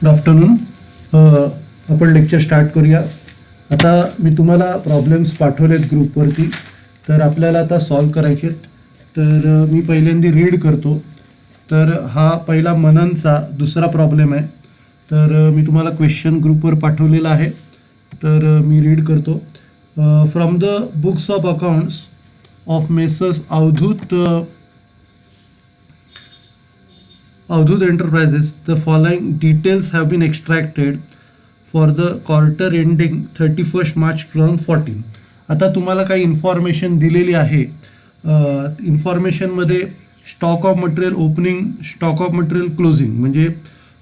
Good afternoon. आपण lecture start करूया. आता मी तुम्हाला प्रॉब्लेम्स पाठवलेत ग्रुपवरती, तर आपल्याला आता सॉल्व करायचे आहेत. तर मी पहिल्यांदा रीड करतो. तर हा पहिला मननचा दुसरा प्रॉब्लेम आहे. तर मी तुम्हाला क्वेश्चन ग्रुपवर पाठवलेला आहे. तर मी रीड करतो. From the books of accounts of messrs Avadhut Enterprises, the following details have been extracted for the quarter ending 31st March 2014. आता तुम्हाला काही इन्फॉर्मेशन दिलेली आहे. इन्फॉर्मेशनमध्ये stock of material opening, stock of material closing, म्हणजे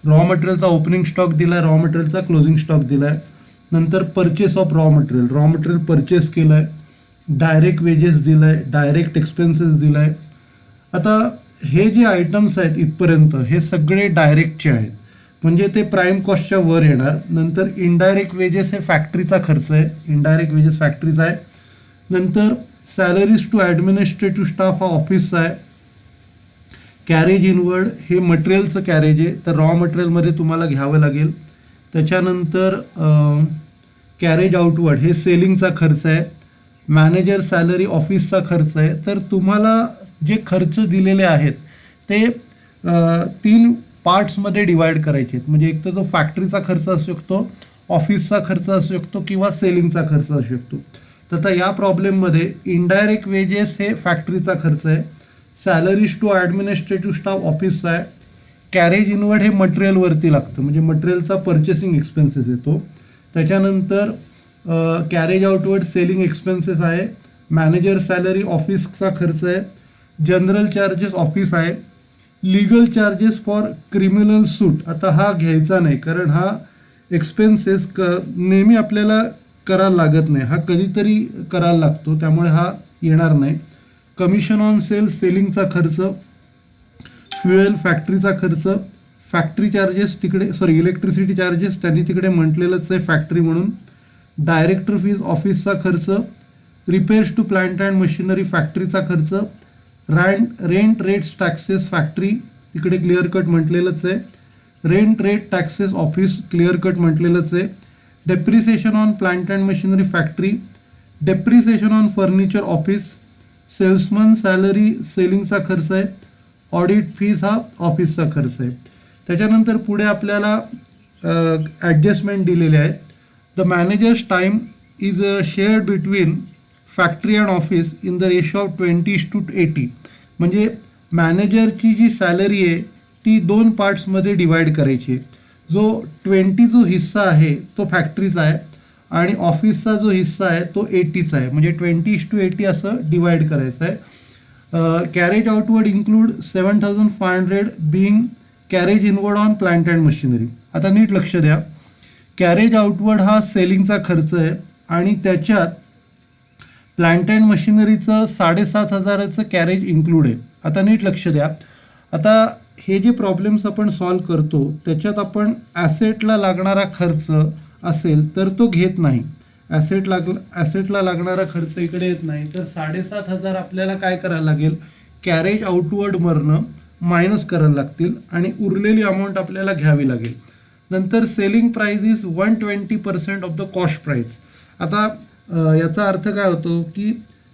raw मटेरियलचा opening stock दिला आहे, रॉ मटेरियलचा क्लोजिंग स्टॉक दिला आहे. नंतर purchase of raw material purchase केलं आहे, डायरेक्ट वेजेस दिलं आहे, डायरेक्ट एक्सपेन्सेस दिला आहे. आता हे जे आयटम्स आहेत इथपर्यंत हे सगळे डायरेक्टचे आहेत, म्हणजे ते प्राईम कॉस्टच्या वर येणार. नंतर इनडायरेक्ट वेजेस हे फॅक्टरीचा खर्च आहे, इनडायरेक्ट वेजेस फॅक्टरीचा आहे. नंतर सॅलरीज टू ॲडमिनिस्ट्रेटिव्ह स्टाफ हा ऑफिसचा आहे. कॅरेज इनवर्ड हे मटेरियलचं कॅरेज आहे, तर रॉ मटेरियलमध्ये तुम्हाला घ्यावं लागेल. त्याच्यानंतर कॅरेज आउटवर्ड हे सेलिंगचा खर्च आहे. मॅनेजर सॅलरी ऑफिसचा खर्च आहे. तर तुम्हाला जे खर्च दिलेले आहेत ते 3 पार्ट्समध्ये डिवाइड करायचे आहेत. म्हणजे एक तर जो फॅक्टरीचा खर्च असू शकतो, ऑफिसचा खर्च असू शकतो किंवा सेलिंगचा खर्च असू शकतो. तर आता या प्रॉब्लेममध्ये इनडायरेक्ट वेजेस हे फॅक्टरीचा खर्च आहे, सॅलरीज टू ॲडमिनिस्ट्रेटिव्ह स्टाफ ऑफिसचा आहे, कॅरेज इनवर्ड हे मटेरियलवरती लागतं, म्हणजे मटेरियलचा पर्चेसिंग एक्सपेन्सेस येतो. त्याच्यानंतर कॅरेज आउटवर्ड सेलिंग एक्सपेन्सेस आहे, मॅनेजर सॅलरी ऑफिसचा खर्च आहे, जनरल चार्जेस ऑफिस आहे, लिगल चार्जेस फॉर क्रिमिनल सूट. आता हा घ्यायचा नाही, कारण हा एक्सपेन्सेस नेहमी आपल्याला करायला लागत नाही, हा कधीतरी करायला लागतो, त्यामुळे हा येणार नाही. कमिशन ऑन सेल्स सेलिंगचा खर्च, फ्युएल फॅक्टरीचा खर्च, फॅक्टरी चार्जेस तिकडे इलेक्ट्रिसिटी चार्जेस त्यांनी तिकडे म्हटलेलंच आहे फॅक्टरी म्हणून, डायरेक्टर फीज ऑफिसचा खर्च, repairs to plant and machinery फॅक्टरीचा खर्च, रेंट रेट्स टॅक्सेस फॅक्टरी तिकडे क्लिअर कट म्हटलेलंच आहे, rent rate taxes office clear cut म्हटलेलंच आहे, depreciation on plant and machinery factory, depreciation on furniture office, salesman salary सेलिंगचा खर्च आहे, ऑडिट फीज हा ऑफिसचा खर्च आहे. त्याच्यानंतर पुढे आपल्याला ॲडजस्टमेंट दिलेले आहेत. The managers time is shared between factory and office in the ratio of 20:80. म्हणजे मॅनेजरची जी सॅलरी आहे ती 2 पार्ट्समध्ये डिवाइड करायची आहे. जो 20 जो हिस्सा आहे तो फॅक्टरीचा आहे आणि ऑफिसचा जो हिस्सा आहे तो 80चा आहे, म्हणजे 20:80 असं डिवाइड करायचं आहे. Carriage outward include 7,500 being carriage inward on plant and machinery. आता नीट लक्ष द्या, कॅरेज आउटवर्ड हा सेलिंगचा खर्च आहे आणि त्याच्यात प्लांट अँड मशिनरीचं 7,500चं कॅरेज इन्क्लूड आहे. आता नीट लक्ष द्या. आता हे जे प्रॉब्लेम्स आपण सॉल्व करतो त्याच्यात आपण ॲसेटला लागणारा खर्च असेल तर तो घेत नाही, ॲसेटला लागणारा खर्च इकडे येत नाही. तर 7,500 आपल्याला काय करायला लागेल, कॅरेज आउटवर्डमधनं मायनस करायला लागतील आणि उरलेली अमाऊंट आपल्याला घ्यावी लागेल. नंतर selling price is 120% of the cost price. आता याचा अर्थ काय होतो की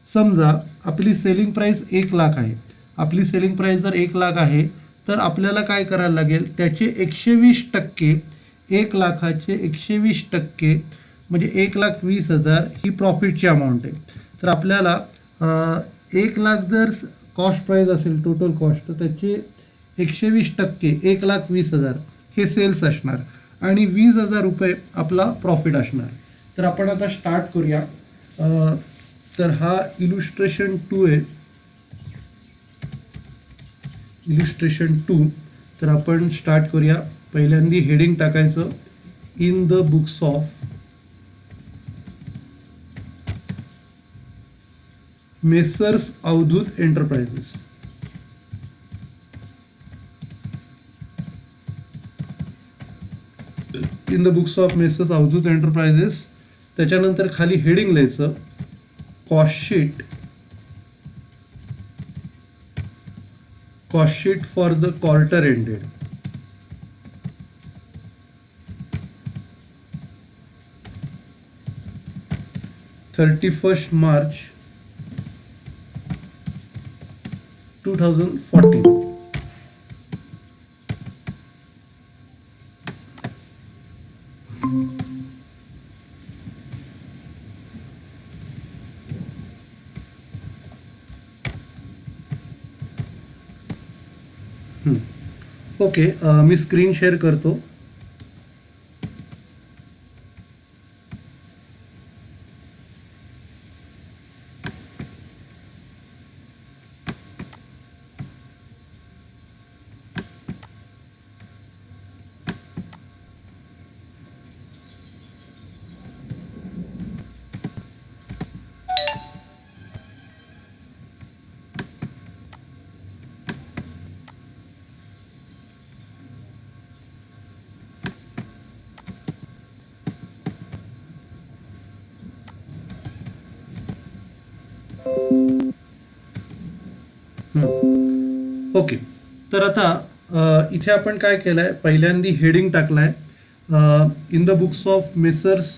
समजा आपली सेलिंग प्राईस 1 लाख आहे, आपली सेलिंग प्राईस जर 1 लाख आहे तर आपल्याला काय करायला लागेल, त्याचे 120%, 1 लाखाचे 120% म्हणजे 1,20,000 ही प्रॉफिटची अमाऊंट आहे. तर आपल्याला 1 लाख जर कॉस्ट प्राईस असेल टोटल कॉस्ट, तर त्याचे 120% 1,20,000 हे सेल्स असणार आणि 20,000 रुपये आपला प्रॉफिट असणार. तर आपण आता स्टार्ट करूया. तर हा इलुस्ट्रेशन 2 आहे, इलुस्ट्रेशन 2. तर आपण स्टार्ट करूया. पहिल्यांदा हेडिंग टाकायचं, in the books of messrs Avdhoot enterprises. In the books of messrs Avdhoot enterprises. त्याच्यानंतर खाली हेडिंग लिहायचं, cost sheet for the quarter ended. 31 March 2014. Okay, मी स्क्रीन शेअर करतो. ओके, तर आता इथे आपण काय केलंय, पहिल्यांदी हेडिंग टाकलाय in the books of messrs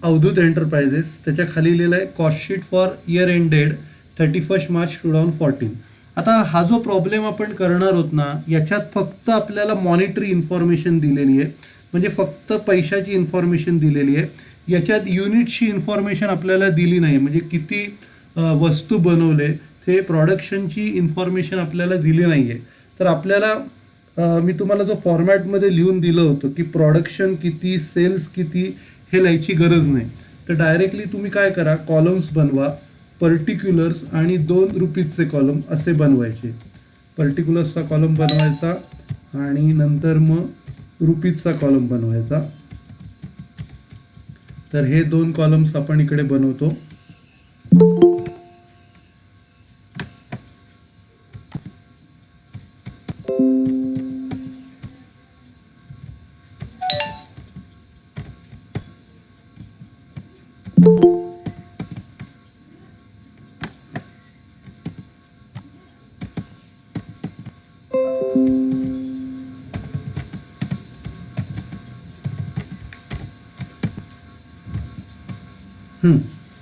Avdhoot enterprises. त्याच्या खाली लिहिलं आहे cost sheet for year ended 31 March 2014. आता हा जो प्रॉब्लेम आपण करणार आहोत ना, याच्यात फक्त आपल्याला मॉनिटरी इन्फॉर्मेशन दिलेली आहे, म्हणजे फक्त पैशाची इन्फॉर्मेशन दिलेली आहे. याच्यात युनिटची इन्फॉर्मेशन आपल्याला दिली नाही, म्हणजे किती वस्तू बनवले ते प्रोडक्शनची इन्फॉर्मेशन आपल्याला दिली नाही आहे. तर आपल्याला मी तुम्हाला जो फॉर्मॅटमध्ये लिहून दिलं होतं की प्रोडक्शन किती, सेल्स किती, हे लिहायची गरज नाही. तर डायरेक्टली तुम्ही काय करा, कॉलम्स बनवा, पर्टिक्युलर्स आणि 2 रुपीजचे कॉलम असे बनवायचे. पर्टिक्युलर्सचा कॉलम बनवायचा आणि नंतर मग रुपीजचा कॉलम बनवायचा. तर हे 2 कॉलम्स आपण इकडे बनवतो.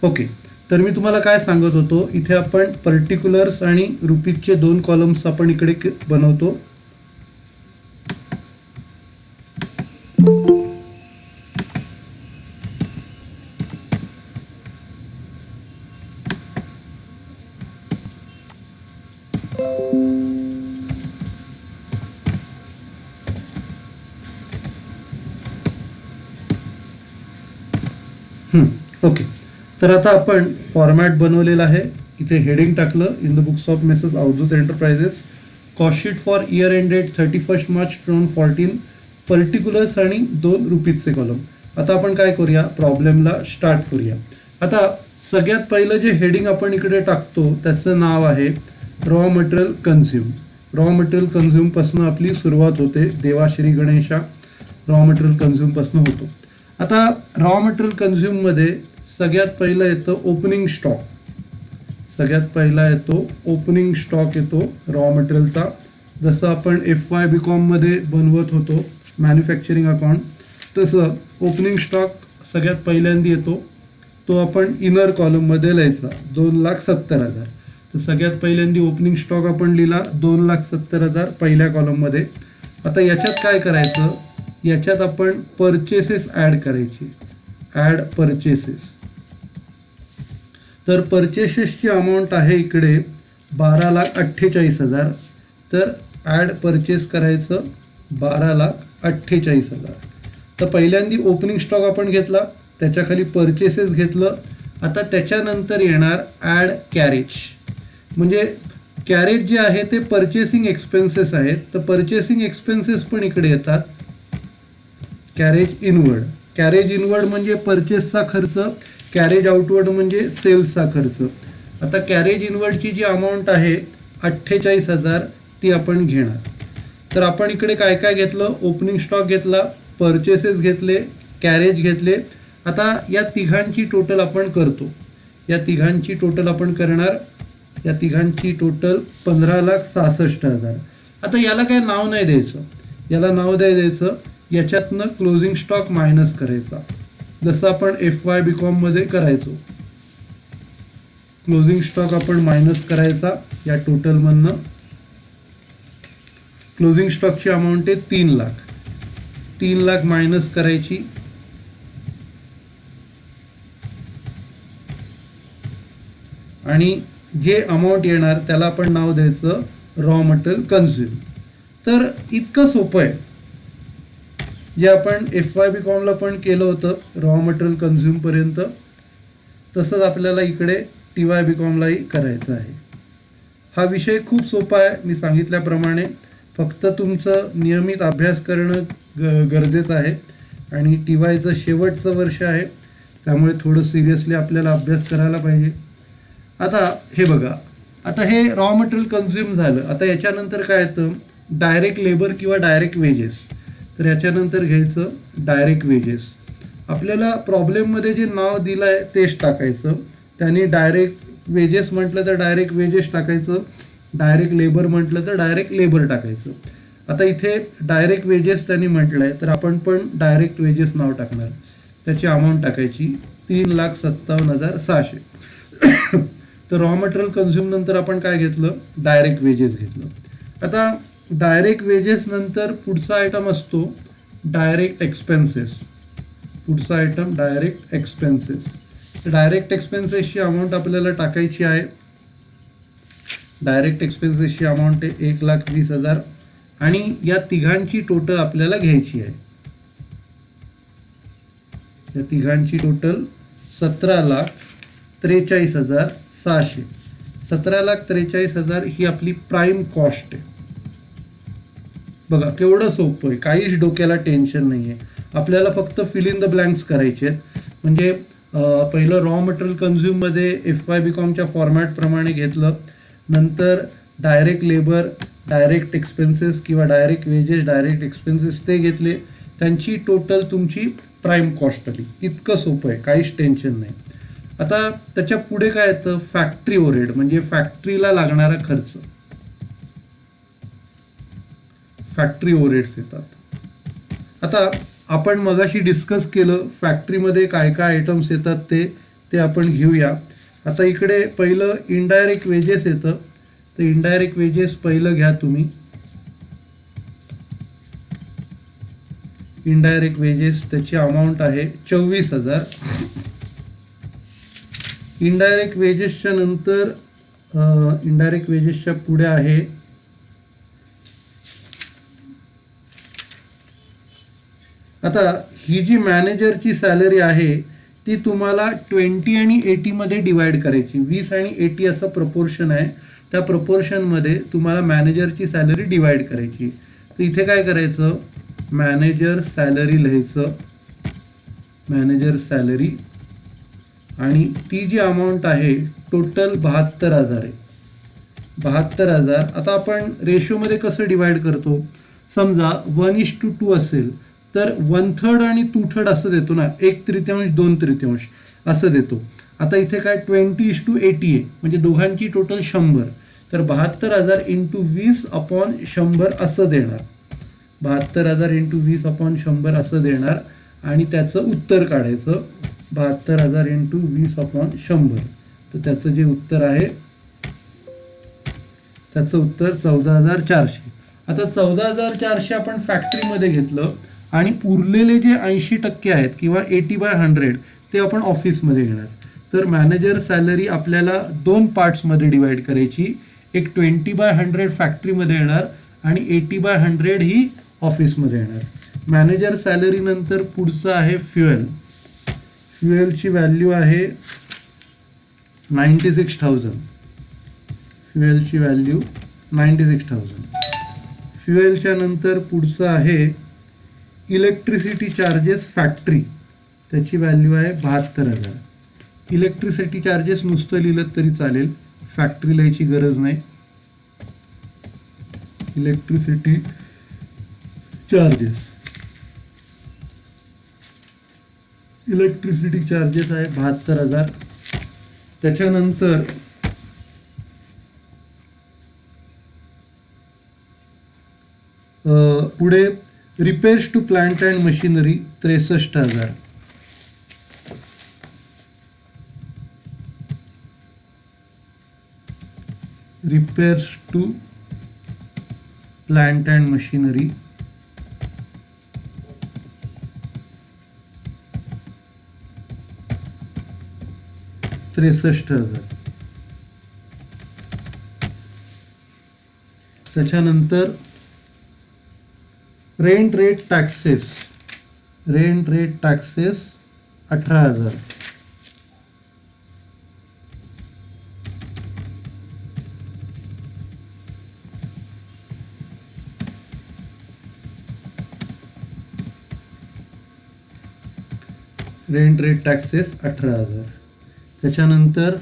ओके, तर मी तुम्हाला काय सांगत होतो, इथे आपण पर्टिक्युलर्स आणि रुपीजचे 2 कॉलम्स आपण इकडे बनवतो. ओके, तर आता आपण फॉर्मॅट बनवलेला आहे. इथे हेडिंग टाकलं in the books of messrs Avdhoot enterprises, cost sheet for year ended 31 March 2014, particulars आणि 2 रुपीजचे कॉलम. आता आपण काय करूया, प्रॉब्लेमला स्टार्ट करूया. आता सगळ्यात पहिलं जे हेडिंग आपण इकडे टाकतो त्याचं नाव आहे raw material consume. Raw material कन्झ्युमपासून आपली सुरुवात होते. देवाश्री गणेशा रॉ मटेरियल कन्झ्युमपासून होतो. आता रॉ मटेरियल कन्झ्युममध्ये सगळ्यात पहिलं येतं ओपनिंग स्टॉक. सगळ्यात पहिला येतो ओपनिंग स्टॉक येतो रॉ मटेरियलचा. जसं आपण FY BComमध्ये बनवत होतो मॅन्युफॅक्चरिंग अकाउंट, तसं ओपनिंग स्टॉक सगळ्यात पहिल्यांदा येतो. तो आपण इनर कॉलममध्ये लिहायचा 2,70,000. तर सगळ्यात पहिल्यांदा ओपनिंग स्टॉक आपण लिहिला 2,70,000 पहिल्या कॉलममध्ये. आता याच्यात काय करायचं, याच्यात आपण परचेसेस ॲड करायची. Add purchases. तर परचेसेसची अमाऊंट आहे इकडे 12,48,000. तर ॲड परचेस करायचं 12,48,000. तर पहिल्यांदा ओपनिंग स्टॉक आपण घेतला, त्याच्याखाली परचेसेस घेतलं. आता त्याच्यानंतर येणार ॲड कॅरेज. म्हणजे कॅरेज जे आहे ते परचेसिंग एक्सपेन्सेस आहेत. तर परचेसिंग एक्सपेन्सेस पण इकडे येतात. Carriage inward. कॅरेज इनवर्ड म्हणजे परचेसचा खर्च, कॅरेज आउटवर्ड म्हणजे सेल्सचा खर्च. आता कॅरेज इनवर्डची जी अमाऊंट आहे 48,000 ती आपण घेणार. तर आपण इकडे काय काय घेतलं, ओपनिंग स्टॉक घेतला, परचेसेस घेतले, कॅरेज घेतले. आता या तिघांची टोटल आपण करतो. या तिघांची टोटल आपण करणार. या तिघांची टोटल 15,66,000. आता याला काय नाव नाही द्यायचं, याला नाव द्यायचं याच्यातनं क्लोजिंग स्टॉक मायनस करायचा, जसं आपण FY BComमध्ये करायचो. क्लोजिंग स्टॉक आपण मायनस करायचा या टोटलमधनं. क्लोजिंग स्टॉकची अमाऊंट आहे 3,00,000. 3,00,000 मायनस करायची. आणि जे अमाऊंट येणार त्याला आपण नाव द्यायचं रॉ मटेरियल कन्झ्युम. तर इतकं सोपं आहे. जे आपण FY/BComला पण केलं होतं रॉ मटेरियल कन्झ्युमपर्यंत, तसंच आपल्याला इकडे TY/BComलाही करायचं आहे. हा विषय खूप सोपा आहे मी सांगितल्याप्रमाणे. फक्त तुमचं नियमित अभ्यास करणं गरजेचं आहे. आणि TYचं शेवटचं वर्ष आहे, त्यामुळे थोडं सिरियसली आपल्याला अभ्यास करायला पाहिजे. आता हे बघा, आता हे रॉ मटेरियल कन्झ्युम झालं. आता याच्यानंतर काय येतं, डायरेक्ट लेबर किंवा डायरेक्ट वेजेस. तर याच्यानंतर घ्यायचं डायरेक्ट वेजेस. आपल्याला प्रॉब्लेममध्ये जे नाव दिलं आहे तेच टाकायचं. त्याने डायरेक्ट वेजेस म्हटलं तर डायरेक्ट वेजेस टाकायचं, डायरेक्ट लेबर म्हटलं तर डायरेक्ट लेबर टाकायचं. आता इथे डायरेक्ट वेजेस त्यांनी म्हटलं आहे, तर आपण पण डायरेक्ट वेजेस नाव टाकणार. त्याची अमाऊंट टाकायची 3,57,600. तर रॉ मटेरियल कन्झ्युम नंतर आपण काय घेतलं, डायरेक्ट वेजेस घेतलं. आता डायरेक्ट वेजेस नंतर पुढचा आयटम असतो डायरेक्ट एक्सपेन्सेस. पुढचा आयटम डायरेक्ट एक्सपेन्सेस. डायरेक्ट एक्सपेन्सेसची अमाऊंट आपल्याला टाकायची आहे. डायरेक्ट एक्सपेन्सेसची अमाऊंट आहे 1,20,000. आणि या तिघांची टोटल आपल्याला घ्यायची आहे. या तिघांची टोटल 17,43,600. 17,43,000 ही आपली प्राईम कॉस्ट आहे. बघा केवढं सोपं आहे, काहीच डोक्याला टेन्शन नाही आहे. आपल्याला फक्त फिल इन द ब्लँक्स करायचे आहेत. म्हणजे पहिलं रॉ मटेरियल कन्झ्युममध्ये FY/BComच्या फॉर्मॅटप्रमाणे घेतलं. नंतर डायरेक्ट लेबर, डायरेक्ट एक्सपेन्सेस किंवा डायरेक्ट वेजेस, डायरेक्ट एक्सपेन्सेस ते घेतले. त्यांची टोटल तुमची प्राईम कॉस्ट आली. इतकं सोपं आहे, काहीच टेन्शन नाही. आता त्याच्या पुढे काय येतं, फॅक्टरी ओव्हरहेड म्हणजे फॅक्टरीला लागणारा खर्च. फॅक्टरी ओव्हरहेड्स येतात. आता आपण मगाशी डिस्कस केलं फॅक्टरीमध्ये काय काय आयटम्स येतात ते आपण घेऊया. आता इकडे पहिलं इनडायरेक्ट वेजेस येतं. तर इनडायरेक्ट वेजेस पहिलं घ्या तुम्ही. इनडायरेक्ट वेजेस त्याची अमाऊंट आहे 24,000. इनडायरेक्ट वेजेसच्या नंतर इनडायरेक्ट वेजेसच्या पुढे आहे आता ही जी मॅनेजरची सॅलरी आहे ती तुम्हाला 20 आणि 80 मध्ये डिवाइड करायची. 20 आणि 80 असं प्रपोर्शन आहे. त्या प्रपोर्शनमध्ये तुम्हाला मॅनेजरची सॅलरी डिवाइड करायची. तर इथे काय करायचं, मॅनेजर सॅलरी लिहायचं. मॅनेजर सॅलरी आणि ती जी अमाऊंट आहे टोटल 72,000 आहे. 72,000. आता आपण रेशोमध्ये कसं डिवाइड करतो, समजा 1:2 असेल तर 1/3 आणि 2/3 असं देतो ना, 1/3 2/3 असं देतो. आता इथे काय 20:80 आहे म्हणजे दोघांची टोटल 100. तर 72,000 × 20/100 असं देणार. 72,000 × 20/100 असं देणार आणि त्याचं उत्तर काढायचं. 72,000 × 20/100. तर त्याचं जे उत्तर आहे त्याचं उत्तर 14,400. आता 14,400 आपण फॅक्टरीमध्ये घेतलं आणि उरलेले जे 80% आहेत किंवा 80/100 ते आपण ऑफिसमध्ये घेणार. तर मॅनेजर सॅलरी आपल्याला 2 पार्ट्समध्ये डिवाइड करायची. एक 20/100 फॅक्टरीमध्ये येणार आणि 80/100 ही ऑफिसमध्ये येणार. मॅनेजर सॅलरी नंतर पुढचं आहे फ्युएल. फ्युएलची व्हॅल्यू आहे 96,000. फ्युएलची व्हॅल्यू 96,000. फ्युएलच्या नंतर पुढचं आहे इलेक्ट्रिसिटी चार्जेस फॅक्टरी. त्याची व्हॅल्यू आहे 72,000. इलेक्ट्रिसिटी चार्जेस नुसतं लिहिलं तरी चालेल, फॅक्टरी लिहायची गरज नाही. इलेक्ट्रिसिटी चार्जेस, इलेक्ट्रिसिटी चार्जेस आहे 72,000. त्याच्यानंतर पुढे repairs to plant and machinery 63,000. Repairs to plant and machinery 63,000. त्याच्यानंतर rent rate taxes 18,000. Rent rate taxes 18,000. त्याच्यानंतर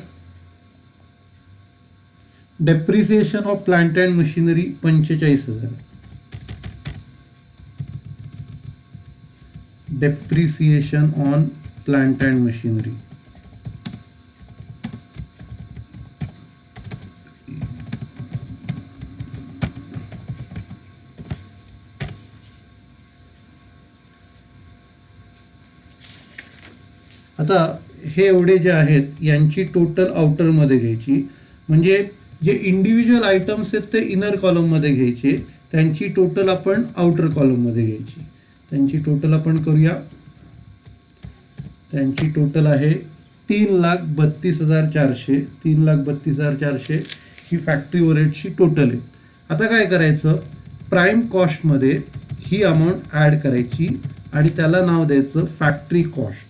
depreciation of plant and machinery 45,000. Depreciation on plant and machinery. आता हे एवढे जे आहेत यांची टोटल आउटरमध्ये घ्यायची, म्हणजे जे इंडिव्हिज्युअल आयटम्स आहेत ते इनर कॉलममध्ये घ्यायचे, त्यांची टोटल आपण आउटर कॉलममध्ये घ्यायची. त्यांची टोटल आपण करूया. त्यांची टोटल आहे 3,32,400. 3,32,400 ही फॅक्टरी ओव्हरहेडची टोटल आहे. आता काय करायचं, प्राईम कॉस्टमध्ये ही अमाऊंट ॲड करायची आणि त्याला नाव द्यायचं फॅक्टरी कॉस्ट.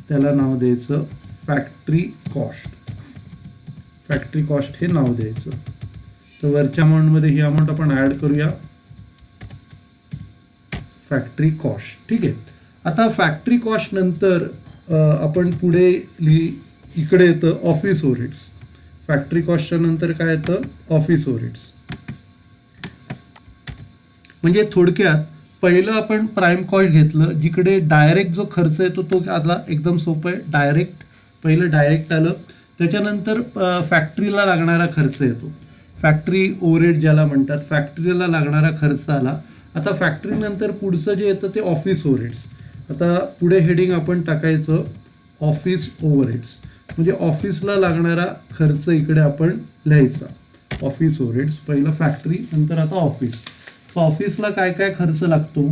त्याला नाव द्यायचं फॅक्टरी कॉस्ट. फॅक्टरी कॉस्ट हे नाव द्यायचं. तर वरच्या अमाऊंटमध्ये ही अमाऊंट आपण ॲड करूया, फॅक्टरी कॉस्ट. ठीक आहे. आता फॅक्टरी कॉस्ट नंतर आपण पुढे इकडे येतं ऑफिस ओव्हरहेड्स. फॅक्टरी कॉस्टच्या नंतर काय येतं, ऑफिस ओव्हरहेड्स. म्हणजे थोडक्यात पहिलं आपण प्राईम कॉस्ट घेतलं, जिकडे डायरेक्ट जो खर्च येतो तो आता एकदम सोपं आहे. पहिलं डायरेक्ट आलं, त्याच्यानंतर फॅक्टरीला लागणारा खर्च येतो, फॅक्टरी ओव्हरहेड ज्याला म्हणतात, फॅक्टरीला लागणारा खर्च आला. आता फॅक्टरीनंतर पुढचं जे येतं ते ऑफिस ओव्हरहेड्स. आता पुढे हेडिंग आपण टाकायचं ऑफिस ओव्हरहेड्स, म्हणजे ऑफिसला लागणारा खर्च इकडे आपण लिहायचा. ऑफिस ओव्हरहेड्स पहिलं फॅक्टरी, नंतर आता ऑफिस. ऑफिसला काय काय खर्च लागतो,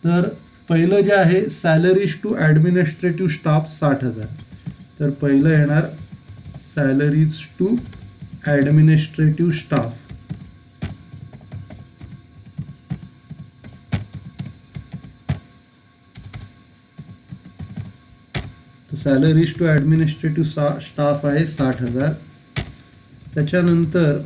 तर पहिलं जे आहे सॅलरीज टू ॲडमिनिस्ट्रेटिव्ह स्टाफ 60,000. तर पहिलं येणार सॅलरीज टू ॲडमिनिस्ट्रेटिव्ह स्टाफ. तर सॅलरीज टू ॲडमिनिस्ट्रेटिव्ह स्टाफ आहे 60,000. त्याच्यानंतर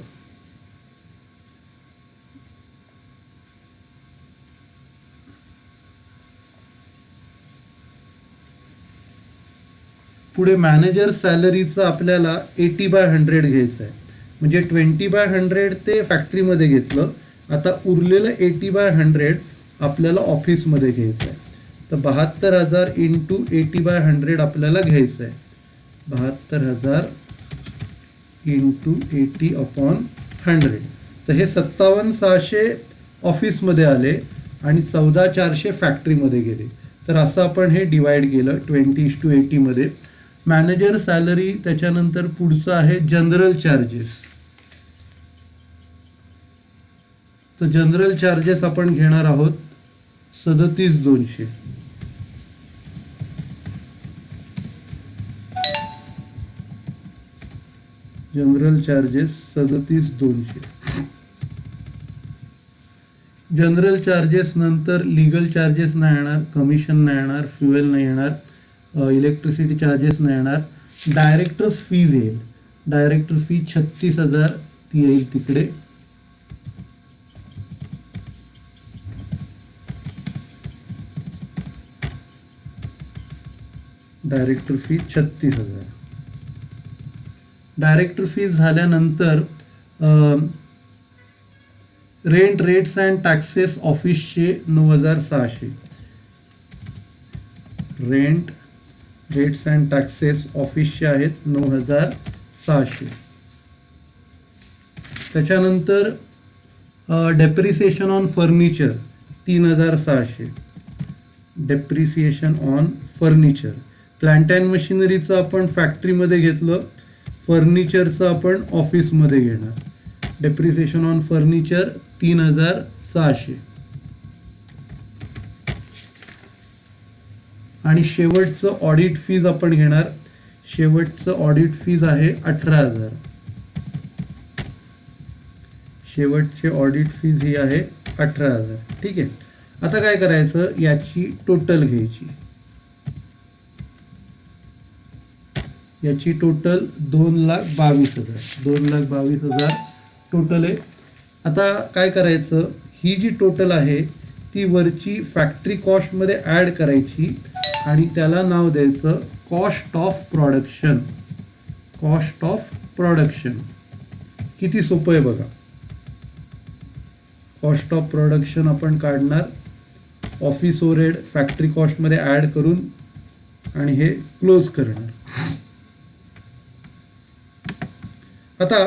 पुढे मॅनेजर सॅलरीचं आपल्याला 80/100 घ्यायचं आहे, म्हणजे 20/100 ते फॅक्टरीमध्ये घेतलं. आता उरलेलं 80/100 आपल्याला ऑफिसमध्ये घ्यायचं आहे. तर 72,000 इंटू 80/100 आपल्याला घ्यायचं आहे. 72,000 इंटू 80/100. तर हे 57,600 ऑफिसमध्ये आले आणि 14,400 फॅक्टरीमध्ये गेले. तर असं आपण हे डिवाइड केलं 20:80 मध्ये. मॅनेजर सॅलरी, त्याच्यानंतर पुढचं आहे जनरल चार्जेस. तर जनरल चार्जेस आपण घेणार आहोत 37,200. General charges 37,200. जनरल चार्जेस नंतर लीगल चार्जेस नाही येणार, कमिशन नाही येणार, फ्युएल नाही येणार, इलेक्ट्रिसिटी चार्जेस नाही येणार. डायरेक्टर्स फीज येईल. डायरेक्टर फी 36,000 ती येईल तिकडे. Director fee 36,000. डायरेक्टर फीज झाल्यानंतर रेंट रेट्स अँड टॅक्सेस ऑफिसचे 9,600. रेट्स अँड टॅक्सेस ऑफिसचे आहेत 9,600. त्याच्यानंतर depreciation on furniture 3,600. Depreciation on furniture. Plant and मशिनरीचं आपण फॅक्टरीमध्ये घेतलं, फर्निचरचं आपण ऑफिसमध्ये घेणार. Depreciation on furniture 3600. आणि शेवटचं ऑडिट फीज आपण घेणार. शेवटचं ऑडिट फीज आहे 18,000. शेवटचे ऑडिट फीज ही आहे 18,000. ठीक आहे. आता काय करायचं, याची टोटल घ्यायची. याची टोटल 2,22,000. 2,22,000 टोटल आहे. आता काय करायचं, ही जी टोटल आहे ती वरची फॅक्टरी कॉस्टमध्ये ॲड करायची आणि त्याला नाव द्यायचं cost of production. Cost of production किती सोपं आहे बघा. कॉस्ट ऑफ प्रोडक्शन आपण काढणार, ऑफिस ओव्हरहेड फॅक्टरी कॉस्टमध्ये ॲड करून आणि हे क्लोज करणार. आता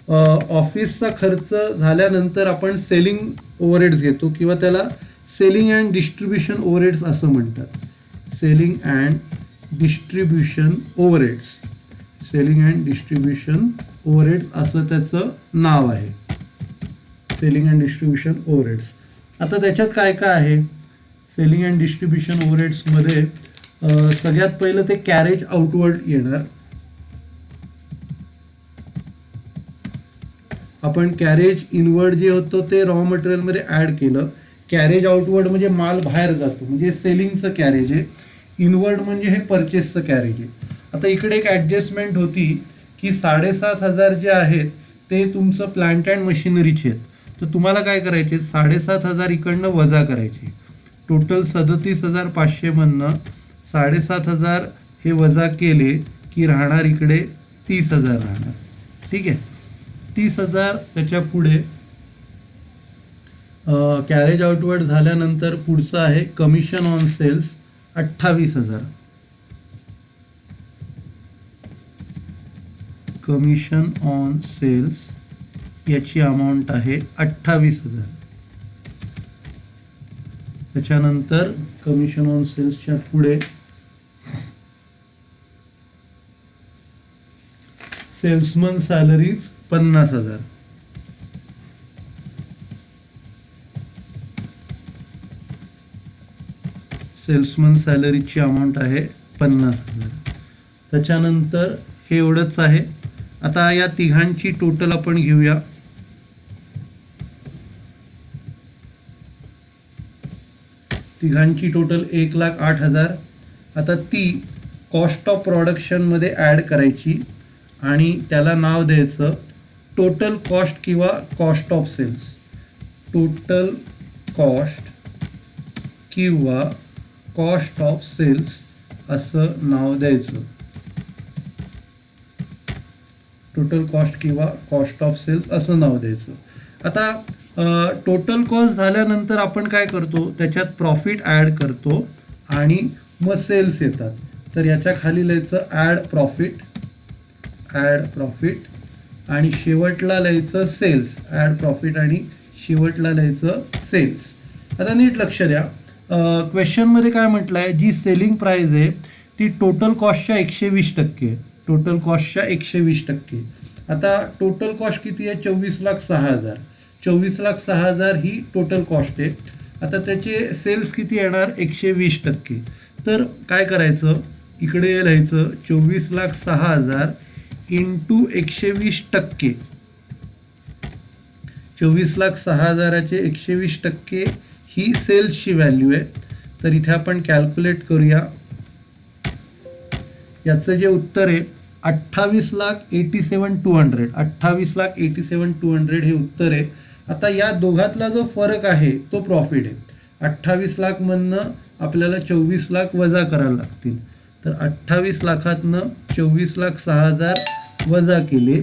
ऑफिसचा खर्च झाल्यानंतर आपण सेलिंग ओव्हरहेड्स घेतो किंवा त्याला सेलिंग अँड डिस्ट्रीब्युशन ओव्हरहेड्स असं म्हणतात. Selling and distribution overheads. Selling and distribution overheads असं त्याचं नाव आहे. Selling and distribution overheads. आता त्याच्यात काय काय आहे सेलिंग अँड डिस्ट्रीब्युशन ओव्हरहेड्समध्ये? सगळ्यात पहिलं ते कॅरेज आउटवर्ड येणार. आपण कॅरेज इनवर्ड जे होतं ते रॉ मटेरियलमध्ये ॲड केलं. कॅरेज आउटवर्ड म्हणजे माल बाहेर जातो, म्हणजे सेलिंगचं कॅरेज आहे. इनवर्ड म्हणजे हे परचेसचं कॅरेज आहे. आता इकडे एक ॲडजस्टमेंट होती की 7,500 जे आहेत ते तुमचं प्लांट अँड मशिनरीचे आहेत. तर तुम्हाला काय करायचे, 7,500 इकडनं वजा करायचे. टोटल 37,500 मधनं 7,500 हे वजा केले की राहणार इकडे 30,000 राहणार. ठीक आहे. 30,000 त्याच्या पुढे कॅरेज आउटवर्ड झाल्यानंतर पुढचं आहे commission on sales 28,000. Commission on sales याची अमाऊंट आहे 28,000. त्याच्यानंतर कमिशन ऑन सेल्सच्या पुढे सेल्समन सॅलरीज 50,000. सेल्समन सॅलरीची अमाऊंट आहे 50,000. त्याच्यानंतर हे एवढंच आहे. आता या तिघांची टोटल आपण घेऊया. तिघांची टोटल 1,08,000. आता ती कॉस्ट ऑफ प्रोडक्शनमध्ये ॲड करायची आणि त्याला नाव द्यायचं टोटल कॉस्ट किंवा cost of sales. Total cost किंवा कॉस्ट ऑफ सेल्स असं नाव द्यायचं. टोटल कॉस्ट किंवा कॉस्ट ऑफ सेल्स असं नाव द्यायचं. आता टोटल कॉस्ट झाल्यानंतर आपण काय करतो, त्याच्यात प्रॉफिट ॲड करतो आणि मग सेल्स येतात. तर याच्या खाली लिहायचं ॲड प्रॉफिट. ॲड प्रॉफिट आणि शेवटला लिहायचं सेल्स. ॲड प्रॉफिट आणि शेवटला लिहायचं सेल्स. आता नीट लक्ष द्या, क्वेश्चनमध्ये काय म्हटलं आहे, जी सेलिंग प्राईस आहे ती टोटल कॉस्टच्या 120%. टोटल कॉस्टच्या 120%. आता टोटल कॉस्ट किती आहे, 24,06,000. 24,06,000 ही टोटल कॉस्ट आहे. आता त्याचे सेल्स किती येणार, 120%. तर काय करायचं, इकडे लिहायचं 24,06,000 इंटू 120%. 24,06,000चे 120% ही सेल्सची व्हॅल्यू आहे. तर इथे आपण कॅल्क्युलेट करूया. याचं जे उत्तर आहे 28,87,200. 28,87,200 हे उत्तर आहे. आता या दोघातला जो फरक आहे तो प्रॉफिट आहे. 28 लाख मधनं आपल्याला 24 लाख वजा करायला लागतील. तर 28 लाखातनं 24,06,000 वजा केले,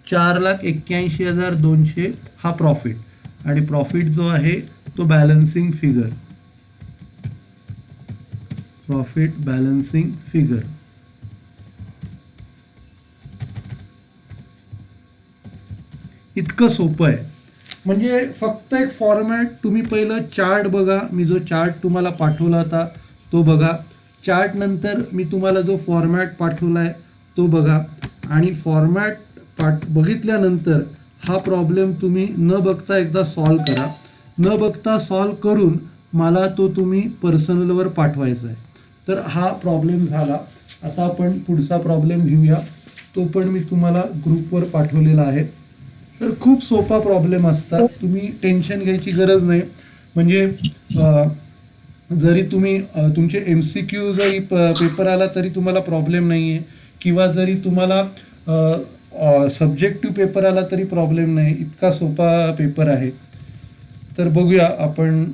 4,81,200 हा प्रॉफिट. आणि प्रॉफिट जो आहे तो balancing figure. Profit balancing figure. इतकं सोपं आहे. म्हणजे फक्त एक फॉर्मॅट, तुम्ही पहिलं चार्ट बघा. मी जो चार्ट तुम्हाला पाठवला होता तो बघा. चार्ट नंतर मी तुम्हाला जो फॉर्मॅट पाठवला आहे तो बघा. आणि फॉर्मॅट बघितल्यानंतर हा प्रॉब्लेम तुम्ही न बघता एकदा सॉल्व करा. न बघता सॉल्व करून मला तो तुम्ही पर्सनलवर पाठवायचा आहे. तर हा प्रॉब्लेम झाला. आता आपण पुढचा प्रॉब्लेम घेऊया. तो पण मी तुम्हाला ग्रुपवर पाठवलेला आहे. तर खूप सोपा प्रॉब्लेम असतात, तुम्ही टेन्शन घ्यायची गरज नाही. म्हणजे जरी तुम्ही तुमचे MCQ जरी पेपर आला तरी तुम्हाला प्रॉब्लेम नाही आहे, किंवा जरी तुम्हाला सब्जेक्टिव्ह पेपर आला तरी प्रॉब्लेम नाही. इतका सोपा पेपर आहे. तर बघूया आपण.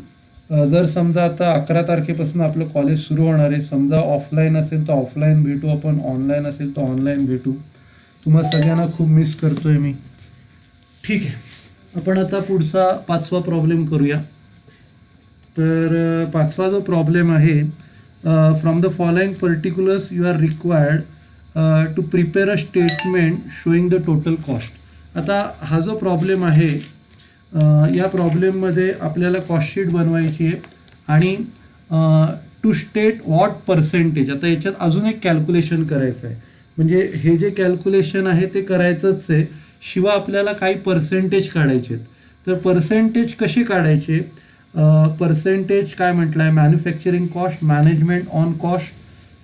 जर समजा आता 11 तारखेपासून आपलं कॉलेज सुरू होणार आहे. समजा ऑफलाईन असेल तर ऑफलाईन भेटू आपण, ऑनलाईन असेल तर ऑनलाईन भेटू. तुम्हा सगळ्यांना खूप मिस करतोय मी. ठीक आहे, आपण आता पुढचा 5वा प्रॉब्लेम करूया. तर 5वा जो प्रॉब्लेम आहे, from the following particulars you are required to prepare a statement showing the total cost. आता हा जो प्रॉब्लेम आहे, या प्रॉब्लेममध्ये आपल्याला कॉस्टशीट बनवायची आहे आणि टू स्टेट व्हॉट पर्सेंटेज. आता याच्यात अजून एक कॅल्क्युलेशन करायचं आहे. म्हणजे हे जे कॅल्क्युलेशन आहे ते करायचंच आहे, शिवाय आपल्याला काही पर्सेंटेज काढायचे आहेत. तर पर्सेंटेज कसे काढायचे? पर्सेंटेज काय म्हटलं आहे? Manufacturing cost, management on cost,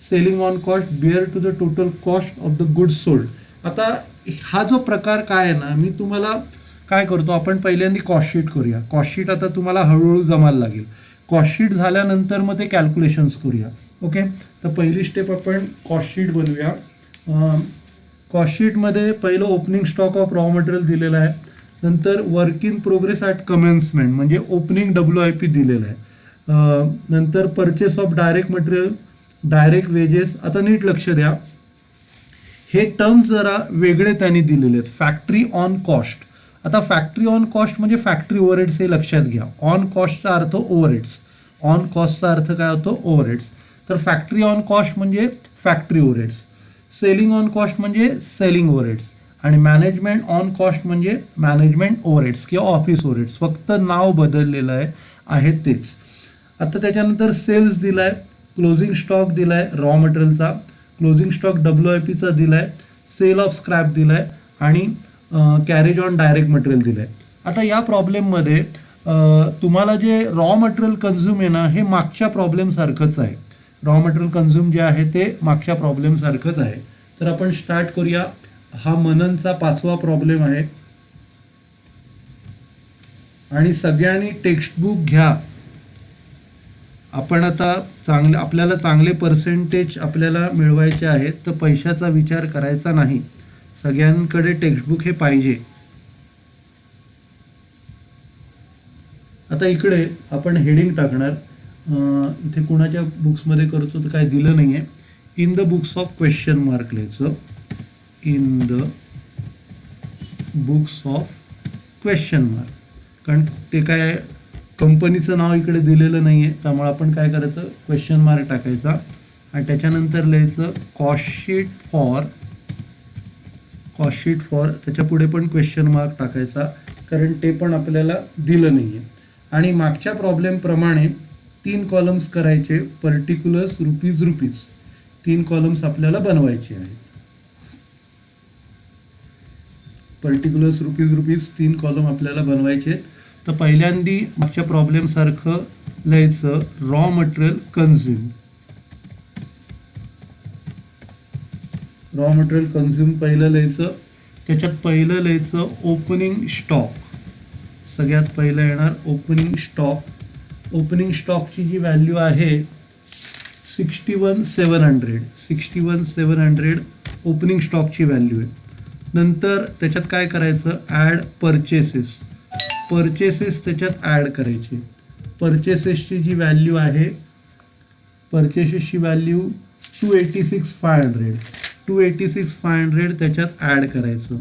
selling on cost, bear to the total cost of the goods sold. आता हा जो प्रकार काय आहे ना, मी तुम्हाला काय करतो, आपण पहिल्यांदा कॉस्टशीट करूया. कॉस्टशीट आता तुम्हाला हळूहळू जमायला लागेल. कॉस्टशीट झाल्यानंतर मग ते कॅल्क्युलेशन्स करूया. ओके, तर पहिली स्टेप आपण कॉस्टशीट बनवूया. कॉस्टशीटमध्ये पहिलं opening stock of raw material दिलेलं आहे. नंतर work in progress at commencement म्हणजे ओपनिंग WIP दिलेलं आहे. नंतर purchase of direct material, direct wedges. आता नीट लक्ष द्या, हे टर्म्स जरा वेगळे त्यांनी दिलेले आहेत. Factory on cost. आता फॅक्टरी ऑन कॉस्ट म्हणजे फॅक्टरी ओव्हरहेड्स, हे लक्षात घ्या. ऑन कॉस्टचा अर्थ ओव्हरहेड्स, ऑन कॉस्टचा अर्थ काय होतो? ओव्हरहेड्स. तर फॅक्टरी ऑन कॉस्ट म्हणजे factory overheads, selling on cost म्हणजे सेलिंग ओव्हरहेड्स, आणि मॅनेजमेंट ऑन कॉस्ट म्हणजे मॅनेजमेंट ओव्हरहेड्स किंवा ऑफिस ओव्हरहेड्स. फक्त नाव बदललेलं आहे तेच. आता त्याच्यानंतर सेल्स दिलाय, क्लोजिंग स्टॉक दिलाय रॉ मटेरियलचा, क्लोजिंग स्टॉक WIPचा दिलाय, सेल ऑफ स्क्रॅप दिलाय आणि कॅरेज ऑन डायरेक्ट मटेरियल दिलंय. आता या प्रॉब्लेममध्ये तुम्हाला जे रॉ मटेरियल कन्झ्युम आहे ना, हे मागच्या प्रॉब्लेम सारखंच आहे. रॉ मटेरियल कन्झ्युम जे आहे ते मागच्या प्रॉब्लेम सारखंच आहे. तर आपण स्टार्ट करूया. हा मननचा 5वा प्रॉब्लेम आहे आणि सगळ्यांनी टेक्स्टबुक घ्या. आपण आता आपल्याला चांगले पर्सेंटेज आपल्याला मिळवायचे आहेत, तर पैशाचा विचार करायचा नाही. सगळ्यांकडे टेक्स्टबुक हे पाहिजे. आता इकडे आपण हेडिंग टाकणार. इथे कुणाच्या बुक्समध्ये करतो तर काय दिलं नाही आहे. In the books of question mark लिहायचं. In the books of question mark, कारण ते काय कंपनीचं नाव इकडे दिलेलं नाही आहे, त्यामुळे आपण काय करायचं? क्वेश्चन मार्क टाकायचा आणि त्याच्यानंतर लिहायचं कॉस्टशीट फॉर, कॉस्टशीट फॉर, त्याच्या पुढे पण क्वेश्चन मार्क टाकायचा, कारण ते पण आपल्याला दिलं नाही आहे. आणि मागच्या प्रॉब्लेमप्रमाणे 3 कॉलम्स करायचे. पर्टिक्युलर्स, रुपीज, रुपीज, 3 कॉलम्स आपल्याला बनवायचे आहेत. पर्टिक्युलर्स, रुपीज, रुपीज 3 कॉलम आपल्याला बनवायचे आहेत. तर पहिल्यांदी मागच्या प्रॉब्लेमसारखं लिहायचं raw material consume. Raw material consume पहिलं लिहायचं. त्याच्यात पहिलं लिहायचं ओपनिंग स्टॉक. सगळ्यात पहिलं येणार ओपनिंग स्टॉक. ओपनिंग स्टॉकची जी व्हॅल्यू आहे 61,700. 61,700 ओपनिंग स्टॉकची व्हॅल्यू आहे. नंतर त्याच्यात काय करायचं? Add purchases. परचेसेस त्याच्यात ॲड करायचे. परचेसेसची जी व्हॅल्यू आहे, परचेसेसची व्हॅल्यू 286,500. 286,500 त्याच्यात ॲड करायचं.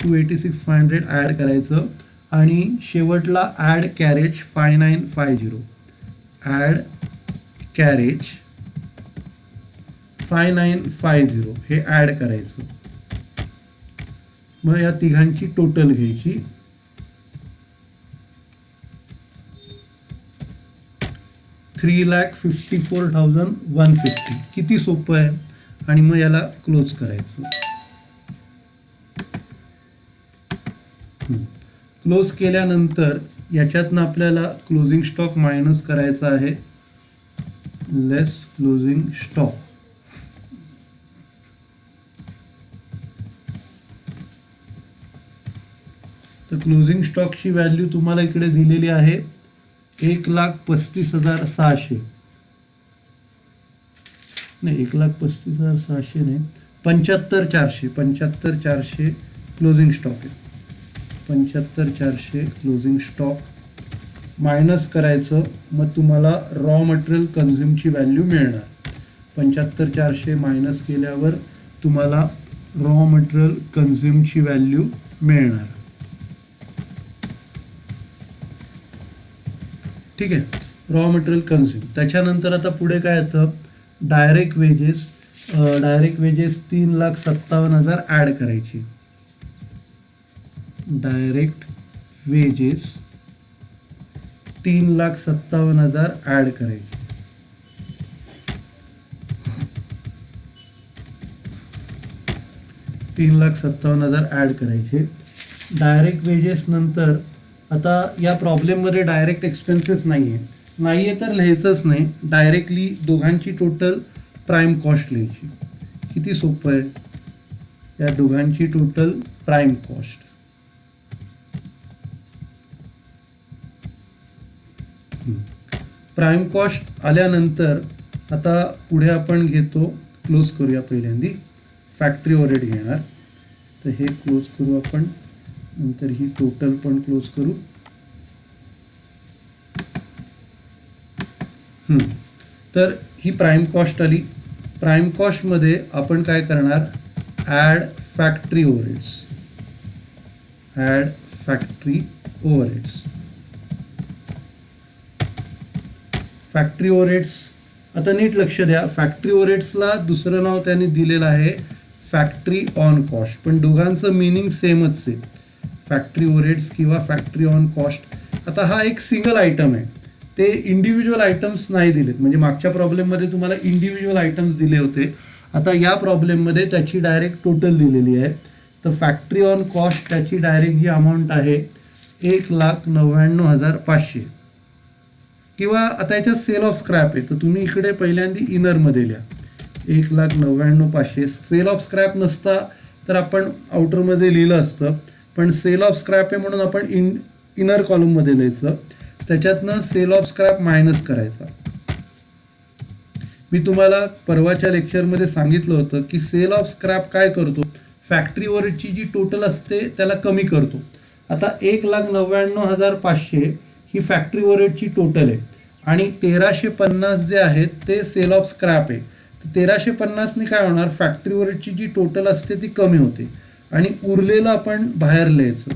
286,500 ॲड करायचं आणि शेवटला ॲड कॅरेज 5950. ॲड कॅरेज 5950 हे ॲड करायचं. मग या तिघांची टोटल घ्यायची. 3,54,150. किती सोपं आहे. आणि मग याला क्लोज करायचं. क्लोज केल्यानंतर याच्यातनं आपल्याला क्लोजिंग स्टॉक मायनस करायचा आहे, लेस क्लोजिंग स्टॉक. तर क्लोजिंग स्टॉकची व्हॅल्यू तुम्हाला इकडे दिलेली आहे 1,35,600. नाही, 1,35,600 नाही, 75,400 क्लोजिंग स्टॉक आहे. 75,400 क्लोजिंग स्टॉक मायनस करायचं, मग तुम्हाला रॉ मटेरियल कन्झ्युमची व्हॅल्यू मिळणार. 75,400 मायनस केल्यावर तुम्हाला रॉ मटेरियल कन्झ्युमची व्हॅल्यू मिळणार. ठीक आहे, रॉ मटेरियल कन्झ्युम. त्याच्यानंतर आता पुढे काय येतं, direct wages. Direct wages 3,57,000 add करायची. डायरेक्ट वेजेस 3,57,000 ॲड करायची. ॲड करायचे. डायरेक्ट वेजेस नंतर आता या प्रॉब्लेममध्ये डायरेक्ट एक्सपेन्सेस नाही आहे तर लिहायचंच नाही, डायरेक्टली दोघांची टोटल प्राईम कॉस्ट लिहायची. किती सोपं आहे, या दोघांची total prime cost. Prime cost आल्यानंतर आता पुढे आपण घेतो, क्लोज करूया पहिल्यांदी, फॅक्टरी ओव्हरहेड घेणार. तर हे क्लोज करू आपण, नंतर ही टोटल पण क्लोज करू. तर ही प्राईम कॉस्ट आली. प्राईम कॉस्टमध्ये आपण काय करणार, add factory overheads. Add factory overheads. Factory overheads आता नीट लक्ष द्या, फॅक्टरी ओव्हरहेड्सला दुसरं नाव त्यांनी दिलेलं आहे फॅक्टरी ऑन कॉस्ट, पण दोघांचं मिनिंग सेमच आहे, फॅक्टरी ओव्हरहेड्स किंवा फॅक्टरी ऑन कॉस्ट. आता हा एक सिंगल आयटम आहे, ते इंडिव्हिज्युअल आयटम्स नाही दिलेत. म्हणजे मागच्या प्रॉब्लेममध्ये तुम्हाला इंडिव्हिज्युअल आयटम्स दिले होते, आता या प्रॉब्लेममध्ये त्याची डायरेक्ट टोटल दिलेली आहे. तर फॅक्टरी ऑन कॉस्ट त्याची डायरेक्ट जी अमाऊंट आहे 1,99,500. किंवा आता याच्यात सेल ऑफ स्क्रॅप आहे, तर तुम्ही इकडे पहिल्यांदा इनरमध्ये लिहा 1,99,500. सेल ऑफ स्क्रॅप नसता तर आपण आउटरमध्ये लिहिलं असतं, पण सेल ऑफ स्क्रॅप आहे म्हणून आपण इनर कॉलममध्ये लिहायचं. त्याच्यातनं सेल ऑफ स्क्रॅप मायनस करायचा. मी तुम्हाला परवाच्या लेक्चरमध्ये सांगितलं होतं की सेल ऑफ स्क्रॅप काय करतो, फॅक्टरी ओव्हरहेडची जी टोटल असते त्याला कमी करतो. आता 1,99,500 ही फॅक्टरी ओव्हरहेडची टोटल आहे आणि 1,350 जे आहेत ते सेल ऑफ स्क्रॅप आहे. तर 1,350ने काय होणार, फॅक्टरी ओव्हरहेडची जी टोटल असते ती कमी होते आणि उरलेलं आपण बाहेर लिहायचं.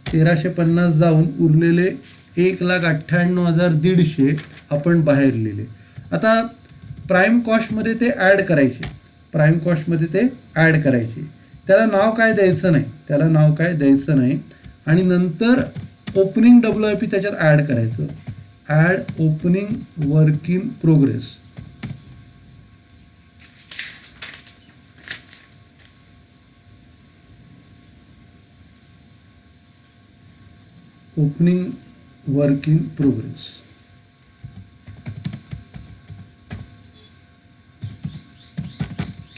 1,350 जाऊन उरलेले 1,98,150 आपण बाहेर लिहिले. आता प्राईम कॉस्टमध्ये ते ॲड करायचे, प्राईम कॉस्टमध्ये ते ॲड करायचे. त्याला नाव काय द्यायचं नाही, त्याला नाव काय द्यायचं नाही. आणि नंतर ओपनिंग WIP त्याच्यात ॲड करायचं. Add opening work in progress. Opening work in progress.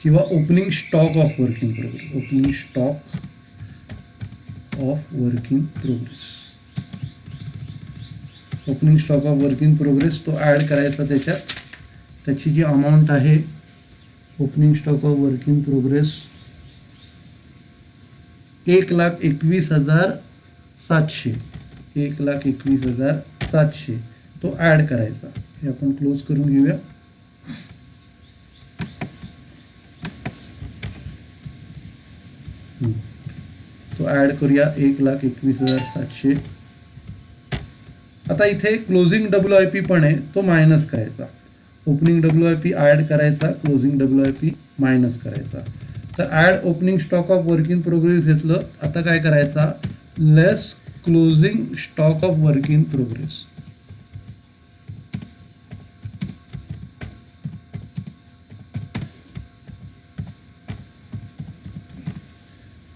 किंवा opening stock of work in progress. Opening stock of work in progress. Opening stock of work in progress तो ॲड करायचा त्याच्यात. त्याची जी amount आहे opening stock of work in progress 1,21,700. 1,21,700 तो add करायचा. हे आपण क्लोज करून घेऊया. तो ॲड करूया 1,21,700. आता इथे क्लोजिंग WIP पण आहे, तो मायनस करायचा. ओपनिंग WIP ॲड करायचा, क्लोजिंग WIP मायनस करायचा. तर add opening stock of work in progress घेतलं. आता काय करायचा, less closing stock of work in progress.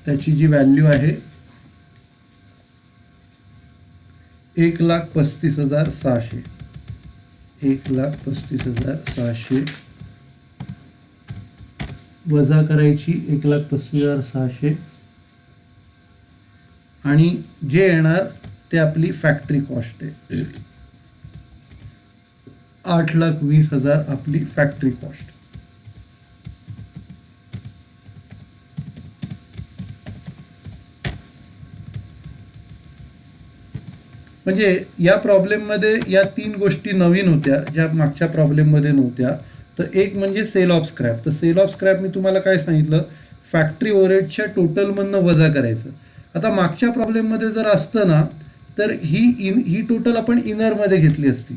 त्याची जी व्हॅल्यू आहे 1,35,600 1,35,600 वजा करायची 1,35,600 आणि जे येणार ते आपली फॅक्टरी कॉस्ट आहे. 8,20,000 आपली फॅक्टरी कॉस्ट. म्हणजे या प्रॉब्लेममध्ये या 3 गोष्टी नवीन होत्या ज्या मागच्या प्रॉब्लेममध्ये नव्हत्या. तर एक म्हणजे सेल ऑफ स्क्रॅप. तर सेल ऑफ स्क्रॅप मी तुम्हाला काय सांगितलं, फॅक्टरी ओव्हरहेडच्या टोटलमधनं वजा करायचं. आता मागच्या प्रॉब्लेममध्ये जर असतं ना तर ही टोटल आपण इनरमध्ये घेतली असती.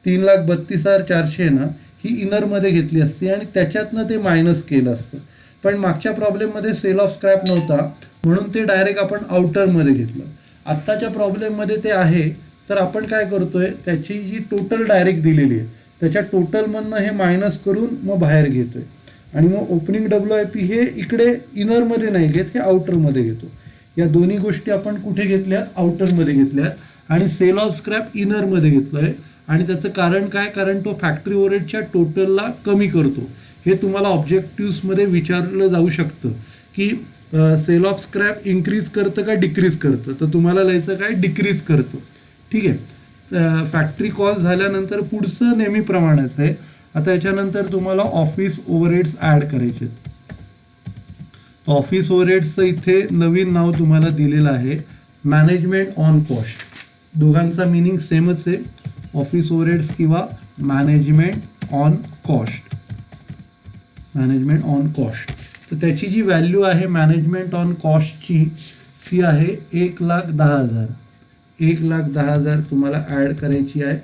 3,32,400 ना ही इनरमध्ये घेतली असती आणि त्याच्यातनं ते मायनस केलं असतं. पण मागच्या प्रॉब्लेममध्ये सेल ऑफ स्क्रॅप नव्हता म्हणून ते डायरेक्ट आपण आउटरमध्ये घेतलं. आत्ताच्या प्रॉब्लेममध्ये ते आहे तर आपण काय करतोय, त्याची जी टोटल डायरेक्ट दिलेली आहे त्याच्या टोटलमधनं हे मायनस करून मग बाहेर घेतोय आणि मग ओपनिंग WIP हे इकडे इनरमध्ये नाही घेत, हे आउटरमध्ये घेतो. या दोन्ही गोष्टी आपण कुठे घेतल्यात, आउटरमध्ये घेतल्यात आणि सेल ऑफ स्क्रॅप इनरमध्ये घेतलंय. आणि त्याचं कारण काय, कारण तो फॅक्टरी ओव्हरहेडच्या टोटलला कमी करतो. हे तुम्हाला ऑब्जेक्टिव्समध्ये विचारलं जाऊ शकतं की सेल ऑफ स्क्रॅप इन्क्रीज करतं का डिक्रीज करतं, तर तुम्हाला लिहायचं काय, डिक्रीज करतं. ठीक आहे. फॅक्टरी कॉस्ट झाल्यानंतर पुढचं नेहमीप्रमाणेच आहे. आता याच्यानंतर तुम्हाला ऑफिस ओव्हरहेड्स ॲड करायचे. ऑफिस ओव्हरहेड्सचं इथे नवीन नाव तुम्हाला दिलेलं आहे, मॅनेजमेंट ऑन कॉस्ट. दोघांचा मिनिंग सेमच आहे, ऑफिस ओव्हरहेड्स किंवा management on cost. Management on cost. तर त्याची जी व्हॅल्यू आहे मॅनेजमेंट ऑन कॉस्टची ती आहे 1,10,000. 1,10,000 तुम्हाला ॲड करायची आहे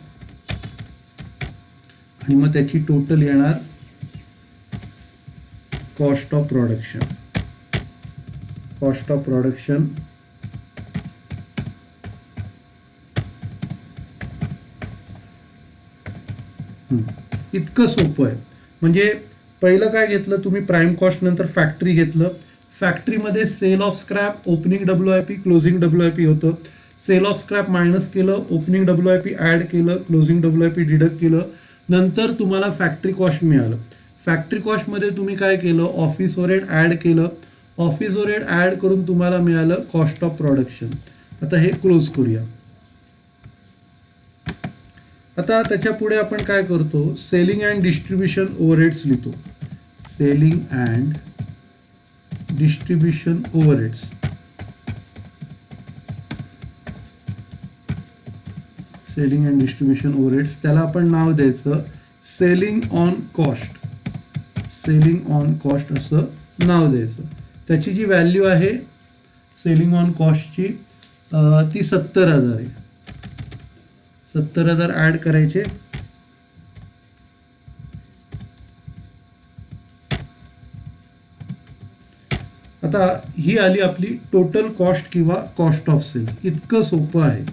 आणि मग त्याची टोटल येणार cost of production. Cost of production इतकं सोपं आहे. म्हणजे पहिलं काय घेतलं तुम्ही, प्राईम कॉस्ट नंतर फॅक्टरी घेतलं. फॅक्टरीमध्ये sale of scrap, opening WIP, closing WIP होतं. सेल ऑफ स्क्रॅप मायनस केलं, ओपनिंग WIP ॲड केलं, क्लोजिंग WIP डिडक्ट केलं, नंतर तुम्हाला फॅक्टरी कॉस्ट मिळालं. फॅक्टरी कॉस्टमध्ये तुम्ही काय केलं, ऑफिस ओव्हरहेड ॲड केलं. ऑफिस ओव्हरहेड ॲड करून तुम्हाला मिळालं कॉस्ट ऑफ प्रोडक्शन. आता हे क्लोज करूया. आता त्याच्या पुढे आपण काय करतो, सेलिंग अँड डिस्ट्रीब्युशन ओव्हरहेड्स लिहितो. Selling and distribution overheads. Selling and distribution overheads, त्याला आपण नाव द्यायचं selling on cost. Selling on cost असं नाव द्यायचं. त्याची जी व्हॅल्यू आहे सेलिंग ऑन कॉस्टची ती 70,000 आहे. 70,000 ॲड करायचे. आता ही आली आपली टोटल कॉस्ट किंवा कॉस्ट ऑफ सेल. इतकं सोपं आहे.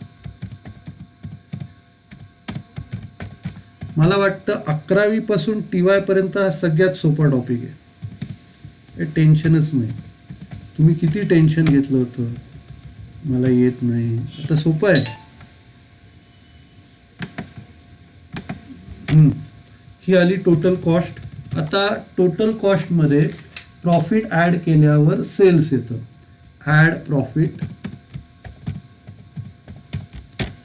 मला वाटतं 11वी पासून TY पर्यंत हा सगळ्यात सोपा टॉपिक आहे. हे टेन्शनच नाही. तुम्ही किती टेन्शन घेतलं होतं, मला येत नाही, आता सोपं आहे. ही आली टोटल कॉस्ट. आता टोटल कॉस्टमध्ये प्रॉफिट ॲड केल्यावर सेल्स येतं. ॲड प्रॉफिट,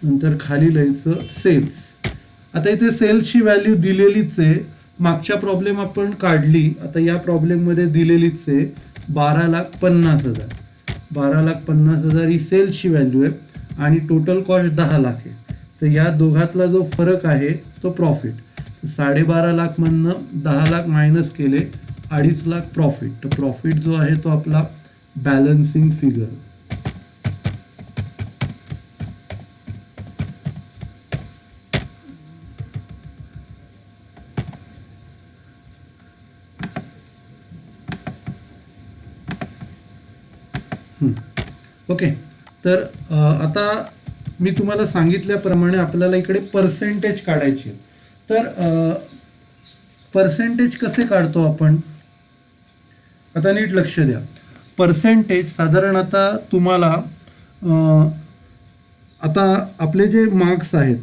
नंतर खाली लिहायचं सेल्स. आता इथे सेल्सची व्हॅल्यू दिलेलीच आहे. मागच्या प्रॉब्लेम आपण काढली, आता या प्रॉब्लेममध्ये दिलेलीच आहे 12,50,000. 12,50,000 ही सेल्सची व्हॅल्यू आहे आणि टोटल कॉस्ट 10 लाख आहे. तर या दोघातला जो फरक आहे तो प्रॉफिट. 12.5 लाखमधनं 10 लाख मायनस केले, 2.5 लाख प्रॉफिट. तर प्रॉफिट जो आहे तो आपला बॅलन्सिंग फिगर. ओके. तर आता मी तुम्हाला सांगितल्याप्रमाणे आपल्याला इकडे पर्सेंटेज काढायची. तर पर्सेंटेज कसे काढतो आपण, आता नीट लक्ष द्या. पर्सेंटेज साधारण आता तुम्हाला आता आपले जे मार्क्स आहेत,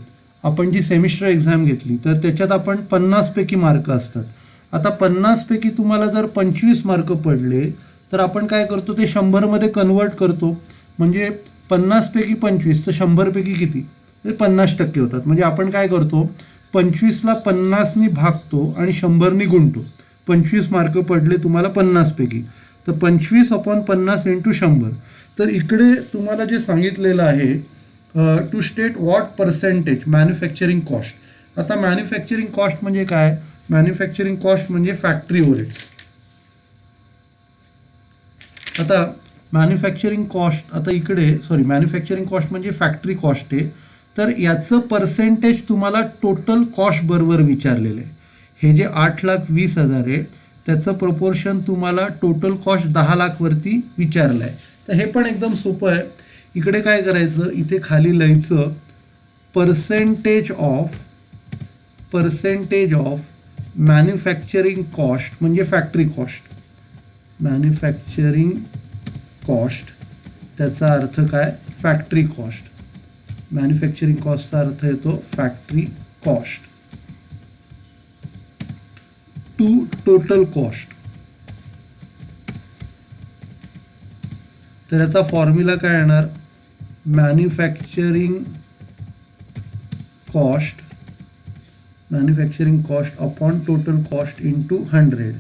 आपण जी सेमिस्टर एक्झाम घेतली तर त्याच्यात आपण 50पैकी मार्क असतात. आता 50पैकी तुम्हाला जर 25 मार्क पडले तर आपण काय करतो, ते 100मध्ये कन्वर्ट करतो. म्हणजे 50पैकी 25 तर 100पैकी किती, ते 50% होतात. म्हणजे आपण काय करतो, 25ला 50नी भागतो आणि 100नी गुणतो. 25 मार्क पडले तुम्हाला 50पैकी, तर 25/50 × 100. तर इकडे तुम्हाला जे सांगितलेलं आहे, to state what percentage manufacturing cost. आता मॅन्युफॅक्चरिंग कॉस्ट म्हणजे काय, मॅन्युफॅक्चरिंग कॉस्ट म्हणजे फॅक्टरी ओव्हरहेड्स. आता मॅन्युफॅक्चरिंग कॉस्ट, आता इकडे मॅन्युफॅक्चरिंग कॉस्ट म्हणजे फॅक्टरी कॉस्ट आहे. तर याचं पर्सेंटेज तुम्हाला टोटल कॉस्ट बरोबर विचारलेलं आहे. हे जे 8,20,000 आहे त्याचं प्रपोर्शन तुम्हाला टोटल कॉस्ट 10 लाखवरती विचारलं आहे. तर हे पण एकदम सोपं आहे. इकडे काय करायचं, इथे खाली लिहायचं पर्सेंटेज ऑफ मॅन्युफॅक्चरिंग कॉस्ट म्हणजे फॅक्टरी कॉस्ट. मॅन्युफॅक्चरिंग कॉस्ट त्याचा अर्थ काय, फॅक्टरी कॉस्ट. मॅन्युफॅक्चरिंग कॉस्टचा अर्थ येतो factory cost to total cost. तर याचा फॉर्म्युला काय येणार, manufacturing cost upon total cost into 100.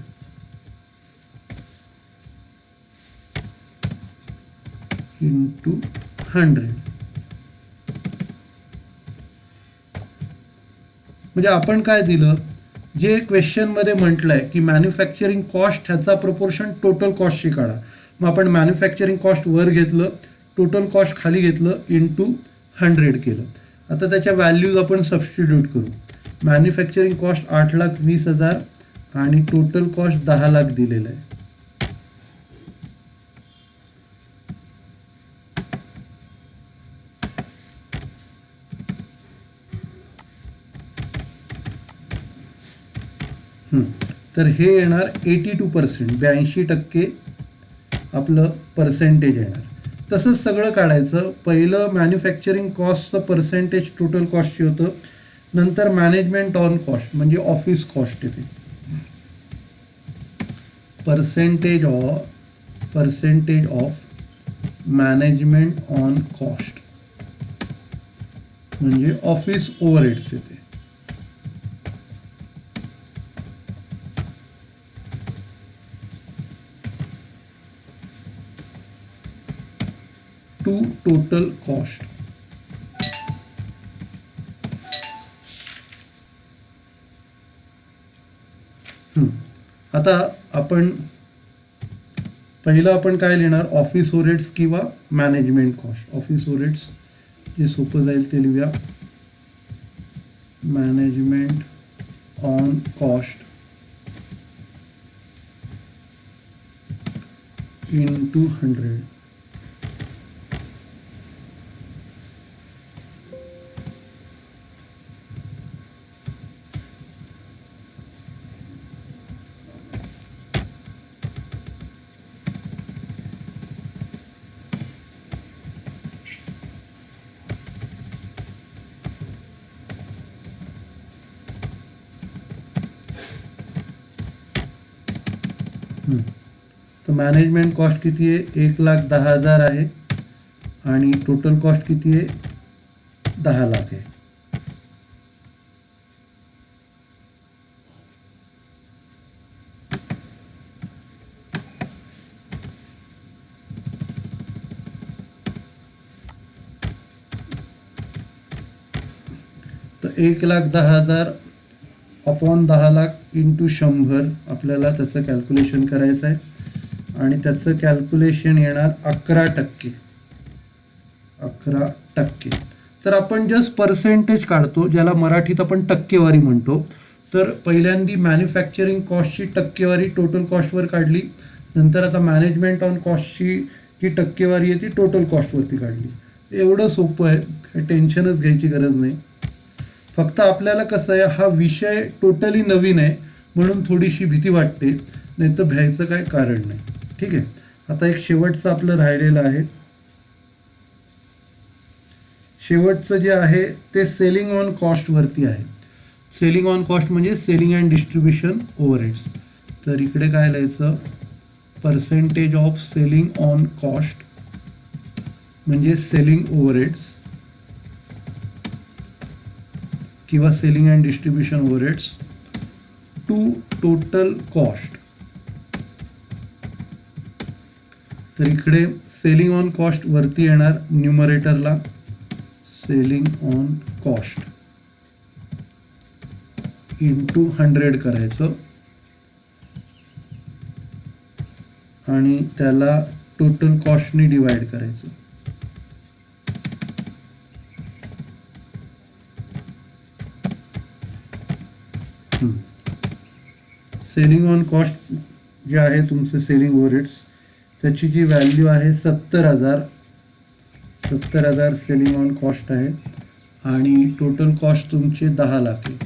म्हणजे आपण काय दिलं, जे क्वेश्चनमध्ये म्हटलंय की मॅन्युफॅक्चरिंग कॉस्ट ह्याचा प्रपोर्शन टोटल कॉस्टशी काढा. मग आपण मॅन्युफॅक्चरिंग कॉस्ट वर घेतलं, टोटल कॉस्ट खाली घेतलं, इंटू 100 केलं. आता त्याच्या व्हॅल्यूज आपण सबस्टिट्यूट करू. मॅन्युफॅक्चरिंग कॉस्ट 8,20,000 आणि टोटल कॉस्ट 10 लाख दिलेलं आहे. तर हे येणार 82%, 82% आपलं पर्सेंटेज येणार. तसंच सगळं काढायचं. पहिलं मॅन्युफॅक्चरिंग कॉस्टचं पर्सेंटेज टोटल कॉस्टची होतं, नंतर मॅनेजमेंट ऑन कॉस्ट म्हणजे ऑफिस कॉस्ट येते. Percentage of management on cost म्हणजे ऑफिस ओव्हरहेड्स येते. To total cost. आता आपण पहिलं काय लिहिणार, ऑफिस ओव्हरहेड्स किंवा मॅनेजमेंट कॉस्ट. ऑफिस ओव्हरहेड्स जे सोपं जाईल ते लिहूया, मॅनेजमेंट ऑन कॉस्ट इंटू 100. तर मॅनेजमेंट कॉस्ट किती आहे, 1,10,000 आहे आणि टोटल कॉस्ट किती आहे, 10 लाख आहे. तर 1,10,000 अपॉन 10 लाख इंटू 100 आपल्याला त्याचं कॅल्क्युलेशन करायचं आहे आणि त्याचं कॅल्क्युलेशन येणार 11%. 11%. तर आपण जस्ट पर्सेंटेज काढतो, ज्याला मराठीत आपण टक्केवारी म्हणतो. तर पहिल्यांदी मॅन्युफॅक्चरिंग कॉस्टची टक्केवारी टोटल कॉस्टवर काढली, नंतर आता मॅनेजमेंट ऑन कॉस्टची जी टक्केवारी आहे ती टोटल कॉस्टवरती काढली. एवढं सोपं आहे, काही टेन्शनच घ्यायची गरज नाही. फक्त आपल्याला कसं आहे, हा विषय टोटली नवीन आहे म्हणून थोडीशी भीती वाटते, नाही तर भ्यायचं काय कारण नाही. ठीक आहे. आता एक शेवटचं आपलं राहिलेलं आहे. शेवटचं जे आहे ते सेलिंग ऑन कॉस्टवरती आहे. सेलिंग ऑन कॉस्ट म्हणजे सेलिंग अँड डिस्ट्रीब्युशन ओव्हरहेड्स. तर इकडे काय लिहायचं, percentage of selling on cost म्हणजे सेलिंग ओव्हरहेड्स किंवा selling and distribution overheads to total cost. तर इकडे सेलिंग ऑन कॉस्ट वरती येणार न्यूमरेटरला, सेलिंग ऑन कॉस्ट इंटू 100 करायचं आणि त्याला टोटल कॉस्टनी डिवाइड करायचं. सेलिंग ऑन कॉस्ट जे आहे तुमचे सेलिंग ओव्हरहेड्स त्याची जी व्हॅल्यू आहे 70,000 सेलिंग ऑन कॉस्ट आहे आणि टोटल कॉस्ट तुमचे 10 लाख आहे.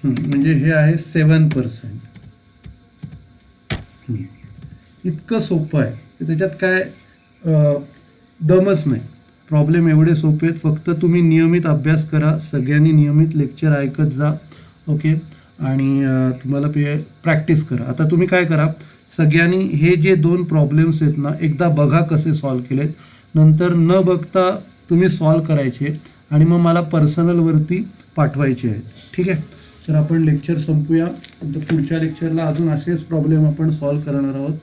म्हणजे हे आहे 7%. इतकं सोपं आहे, त्याच्यात काय दमच नाही. प्रॉब्लेम एवढे सोपे आहेत, फक्त तुम्ही नियमित अभ्यास करा, सगळ्यांनी नियमित लेक्चर ऐकत जा. ओके, आणि तुम्हाला प्रॅक्टिस करा. आता तुम्ही काय करा, सगळ्यांनी हे जे 2 प्रॉब्लेम्स आहेत ना एकदा बघा कसे सॉल्व केलेत, नंतर न बघता तुम्ही सॉल्व करायचे आणि मग मला पर्सनलवरती पाठवायचे आहेत. ठीक आहे, तर आपण लेक्चर संपूया. पुढच्या लेक्चरला अजून असेच प्रॉब्लेम आपण सॉल्व करणार आहोत.